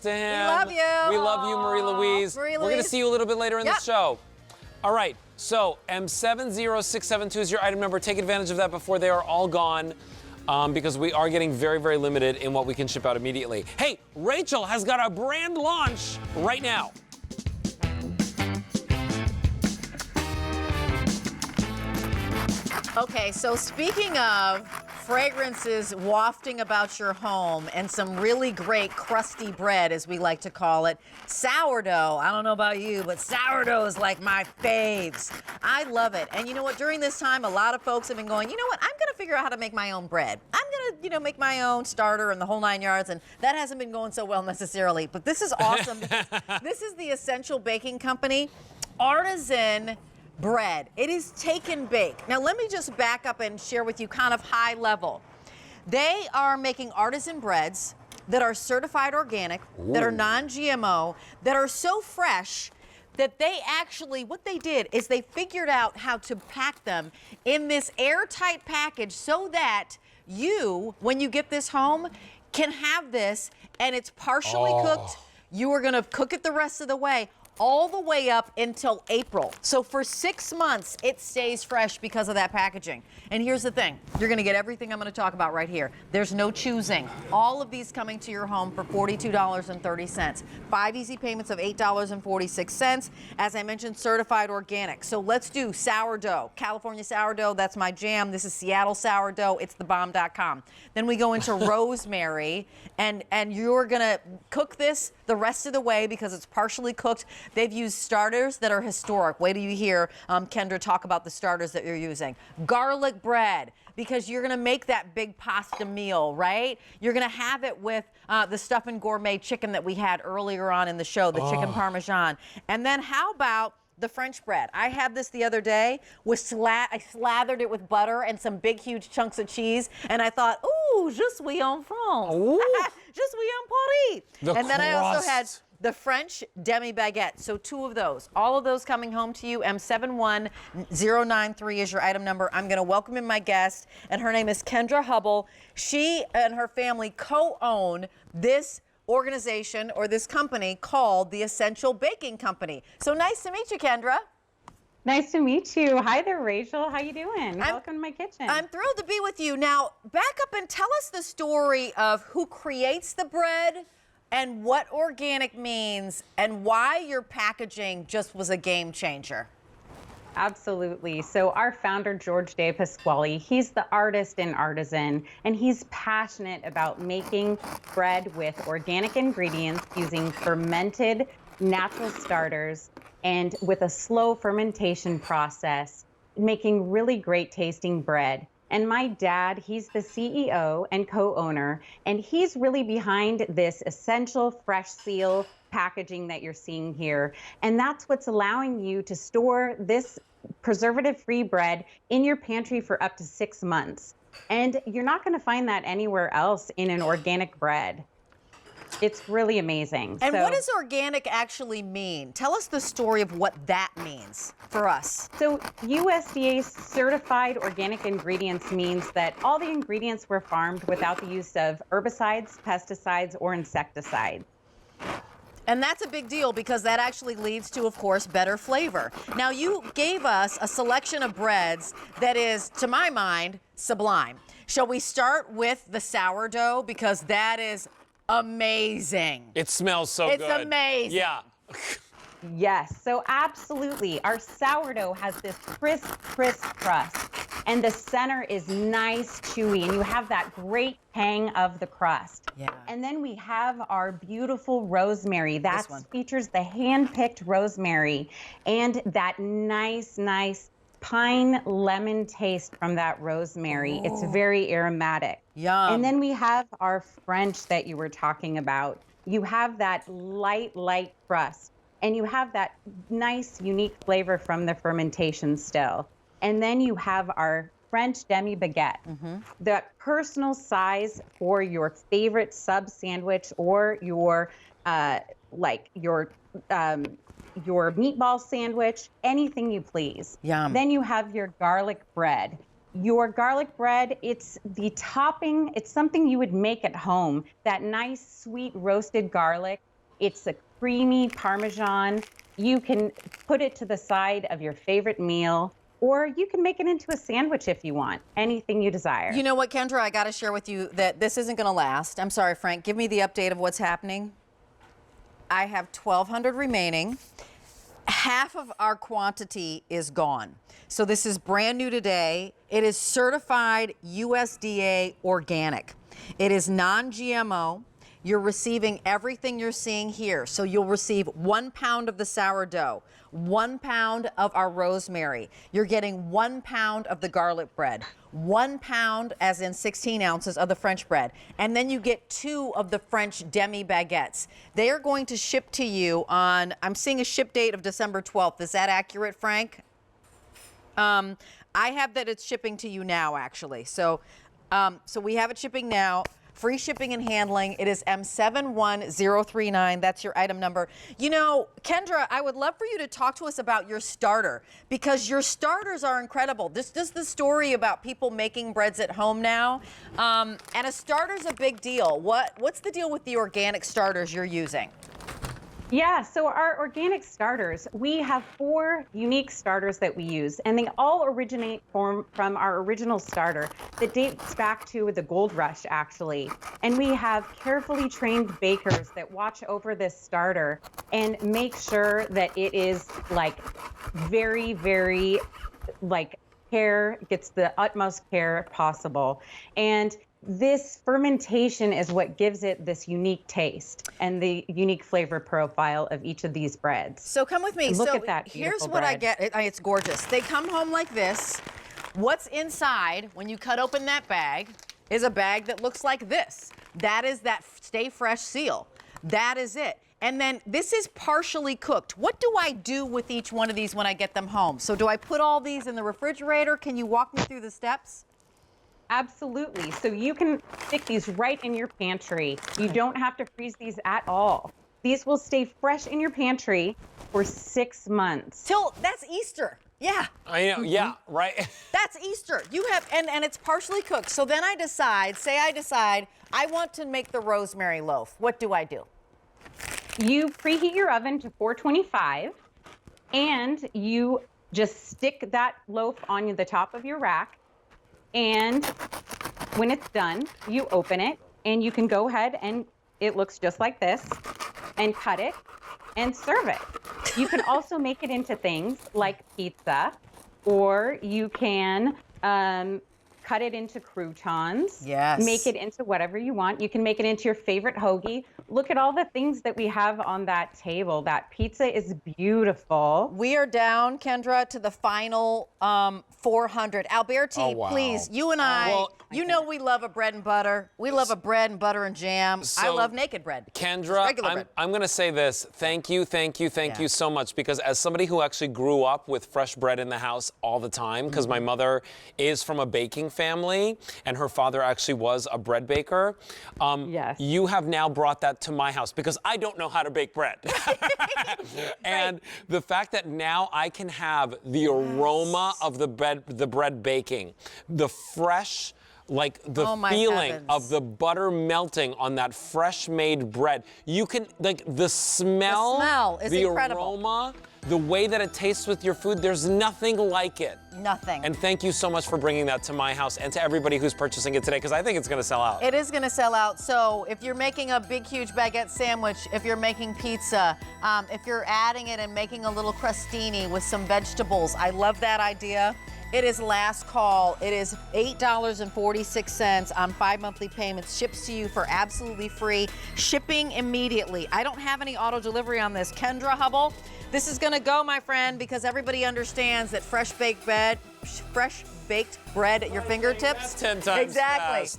to him. We love you. We love you, Marie-Louise. We're going to see you a little bit later in the show. All right, so M70672 is your item number. Take advantage of that before they are all gone because we are getting very, very limited in what we can ship out immediately. Hey, Rachel has got a brand launch right now. Okay, so speaking of fragrances wafting about your home and some really great crusty bread, as we like to call it, sourdough. I don't know about you, but sourdough is like my faves. I love it. And you know what? During this time, a lot of folks have been going, you know what? I'm going to figure out how to make my own bread. I'm going to, make my own starter and the whole 9 yards. And that hasn't been going so well necessarily. But this is awesome because this is the Essential Baking Company Artisan bread. It is take and bake. Now let me just back up and share with you kind of high level. They are making artisan breads that are certified organic, that are non-GMO, that are so fresh that they actually, what they did is they figured out how to pack them in this airtight package so that you, when you get this home, can have this and it's partially cooked. You are gonna cook it the rest of the way, all the way up until April. So for 6 months, it stays fresh because of that packaging. And here's the thing, you're gonna get everything I'm gonna talk about right here. There's no choosing. All of these coming to your home for $42.30. 5 easy payments of $8.46. As I mentioned, certified organic. So let's do sourdough. California sourdough, that's my jam. This is Seattle sourdough, it's thebomb.com. Then we go into rosemary, and you're gonna cook this the rest of the way because it's partially cooked. They've used starters that are historic. Wait till you hear Kendra talk about the starters that you're using. Garlic bread, because you're gonna make that big pasta meal, right? You're gonna have it with the stuffing gourmet chicken that we had earlier on in the show, the chicken parmesan. And then how about the French bread? I had this the other day. I slathered it with butter and some big, huge chunks of cheese, and I thought, ooh, je suis en France. Je suis en Paris. And then I also had the French demi-baguette. So 2 of those. All of those coming home to you. M71093 is your item number. I'm going to welcome in my guest, and her name is Kendra Hubble. She and her family co-own this organization or this company called the Essential Baking Company. So nice to meet you, Kendra. Nice to meet you. Hi there, Rachel. How you doing? Welcome to my kitchen. I'm thrilled to be with you. Now, back up and tell us the story of who creates the bread and what organic means and why your packaging just was a game changer. Absolutely. So our founder, George De Pasquale, he's the artist and artisan, and he's passionate about making bread with organic ingredients using fermented natural starters and with a slow fermentation process, making really great tasting bread. And my dad, he's the CEO and co-owner, and he's really behind this Essential Fresh Seal packaging that you're seeing here. And that's what's allowing you to store this preservative-free bread in your pantry for up to 6 months. And you're not going to find that anywhere else in an organic bread. It's really amazing. And what does organic actually mean? Tell us the story of what that means for us. So USDA certified organic ingredients means that all the ingredients were farmed without the use of herbicides, pesticides, or insecticides. And that's a big deal because that actually leads to, of course, better flavor. Now, you gave us a selection of breads that is, to my mind, sublime. Shall we start with the sourdough? Because that is amazing. It smells so good. It's amazing. Yeah. Yes, so absolutely. Our sourdough has this crisp crust, and the center is nice, chewy, and you have that great hang of the crust. Yeah. And then we have our beautiful rosemary. That features the hand-picked rosemary and that nice pine lemon taste from that rosemary. It's very aromatic. Yum. And then we have our French that you were talking about. You have that light crust, and you have that nice, unique flavor from the fermentation still. And then you have our French demi-baguette, the personal size for your favorite sub sandwich or your your meatball sandwich, anything you please. Yum. Then you have your garlic bread. Your garlic bread, it's the topping, it's something you would make at home. That nice, sweet roasted garlic It's a creamy Parmesan. You can put it to the side of your favorite meal, or you can make it into a sandwich if you want. Anything you desire. You know what, Kendra? I got to share with you that this isn't going to last. I'm sorry, Frank. Give me the update of what's happening. I have 1,200 remaining. Half of our quantity is gone. So this is brand new today. It is certified USDA organic. It is non-GMO. You're receiving everything you're seeing here. So you'll receive 1 pound of the sourdough, 1 pound of our rosemary. You're getting 1 pound of the garlic bread, 1 pound, as in 16 ounces, of the French bread. And then you get 2 of the French demi baguettes. They are going to ship to you on, I'm seeing a ship date of December 12th. Is that accurate, Frank? I have that it's shipping to you now, actually. So we have it shipping now. Free shipping and handling. It is M71039. That's your item number. You know, Kendra, I would love for you to talk to us about your starter, because your starters are incredible. This is the story about people making breads at home now. And a starter's a big deal. What's the deal with the organic starters you're using? Yeah, so our organic starters, we have 4 unique starters that we use, and they all originate from our original starter that dates back to the gold rush, actually. And we have carefully trained bakers that watch over this starter and make sure that it is like very, very gets the utmost care possible. And this fermentation is what gives it this unique taste and the unique flavor profile of each of these breads. So come with me. Look at that. Here's what I get. It's gorgeous. They come home like this. What's inside when you cut open that bag is a bag that looks like this. That is that Stay Fresh seal. That is it. And then this is partially cooked. What do I do with each one of these when I get them home? So do I put all these in the refrigerator? Can you walk me through the steps? Absolutely. So you can stick these right in your pantry. You don't have to freeze these at all. These will stay fresh in your pantry for 6 months. Till that's Easter. Yeah. I know. Yeah. Right. That's Easter. You have, and it's partially cooked. So then I decide I want to make the rosemary loaf. What do I do? You preheat your oven to 425, and you just stick that loaf on the top of your rack. And when it's done, you open it, and you can go ahead, and it looks just like this, and cut it and serve it. You can also make it into things like pizza, or you can cut it into croutons. Yes. Make it into whatever you want. You can make it into your favorite hoagie. Look at all the things that we have on that table. That pizza is beautiful. We are down, Kendra, to the final 400. Alberti, Oh, wow. please, you and I, Well, you know we love a bread and butter. We love a bread and butter and jam. I So, love naked bread. Kendra, Regular bread. I'm going to say this. Thank you so much, because as somebody who actually grew up with fresh bread in the house all the time, because my mother is from a baking family, and her father actually was a bread baker. Yes. You have now brought that to my house, because I don't know how to bake bread. And the fact that now I can have the aroma of the bread baking, the fresh, like the feeling heavens. of the butter melting on that fresh made bread. You can, like, the smell is the incredible. aroma, the way that it tastes with your food, there's nothing like it. Nothing. And thank you so much for bringing that to my house and to everybody who's purchasing it today, because I think it's going to sell out. It is going to sell out. So if you're making a big, huge baguette sandwich, if you're making pizza, if you're adding it and making a little crostini with some vegetables, I love that idea. It is last call. It is $8.46 on 5 monthly payments. Ships to you for absolutely free. Shipping immediately. I don't have any auto delivery on this. Kendra Hubble, this is going to go, my friend, because everybody understands that fresh baked bread at your fingertips. That's 10 times exactly. fast.